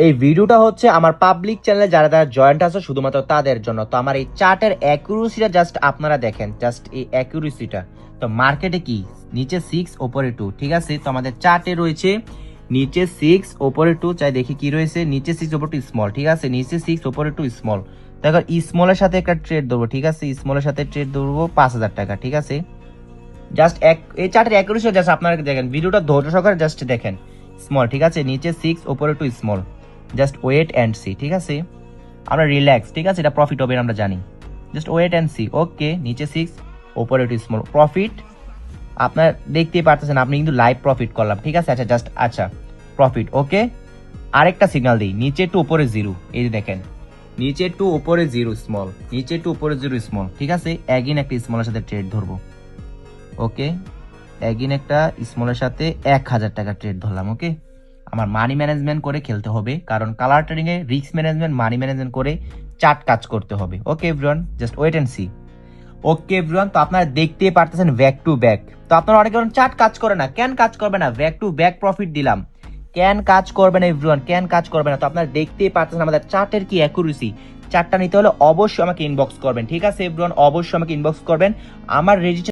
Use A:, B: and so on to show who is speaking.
A: এই ভিডিওটা হচ্ছে আমার পাবলিক চ্যানেলে যারা যারা জয়েন্ট আছে শুধুমাত্র তাদের জন্য। তো আমার এই চার্টের অ্যাকুরেসিটা জাস্ট আপনারা দেখেন, জাস্ট এই অ্যাকুরেসিটা। তো মার্কেটে কি নিচে 6 ওপরে 2, ঠিক আছে। তো আমাদের চার্টে রয়েছে নিচে 6 ওপরে 2, চাই দেখি কি রয়েছে, নিচে 6 ওপরে 2 স্মল, ঠিক আছে, নিচে 6 ওপরে 2 স্মল। দেখো স্মলের সাথে একটা ট্রেড ধরবো, ঠিক আছে, স্মলের সাথে ট্রেড ধরবো 5000 টাকা, ঠিক আছে। জাস্ট এই চার্টের অ্যাকুরেসি জাস্ট আপনারা দেখেন, ভিডিওটা ধৈর্য সহকারে জাস্ট দেখেন। স্মল, ঠিক আছে, নিচে 6 ওপরে 2 small, just wait and see, ঠিক আছে। আমরা রিল্যাক্স, ঠিক আছে, এটা প্রফিট হবে আমরা জানি, জাস্ট ওয়েট অ্যান্ড সি। ওকে, নিচে 6 ওপরে 2 স্মল, প্রফিট আপনার দেখতেই পারতেছেন, আপনি কিন্তু লাইভ প্রফিট করলাম, ঠিক আছে। আচ্ছা জাস্ট আচ্ছা প্রফিট, ওকে। আরেকটা সিগন্যাল দিই, নিচে 2 উপরে 0, এই যে দেখেন নিচে 2 উপরে 0 স্মল, নিচে 2 উপরে 0 স্মল, ঠিক আছে। অ্যাগিন একটা স্মলের সাথে ট্রেড ধরবো, ওকে। অ্যাগিন একটা স্মলের সাথে 1000 টাকা ট্রেড ধরলাম, ওকে। আমার মানি ম্যানেজমেন্ট করে খেলতে হবে, কারণ কালার ট্রেডিং এ রিস্ক ম্যানেজমেন্ট মানি ম্যানেজমেন্ট করে চার্ট কাজ করতে হবে। Okay everyone, just wait and see. Okay everyone, তো আপনারা দেখতেই পারতেছেন ব্যাক টু ব্যাক। তো আপনারা অনেকে চার্ট কাজ করে না, কেন কাজ করবে না, ব্যাক টু ব্যাক প্রফিট দিলাম, কেন কাজ করবে না এভরিওয়ান, কেন কাজ করবে না। তো আপনারা দেখতেই পারতেছেন আমাদের চার্টের কি অ্যাকুরেসি। চার্টটা নিতে হলে অবশ্যই আমাকে ইনবক্স করবেন, ঠিক আছে এভরিওয়ান, অবশ্যই আমাকে ইনবক্স করবেন। আমার রেজিস্ট্রেশন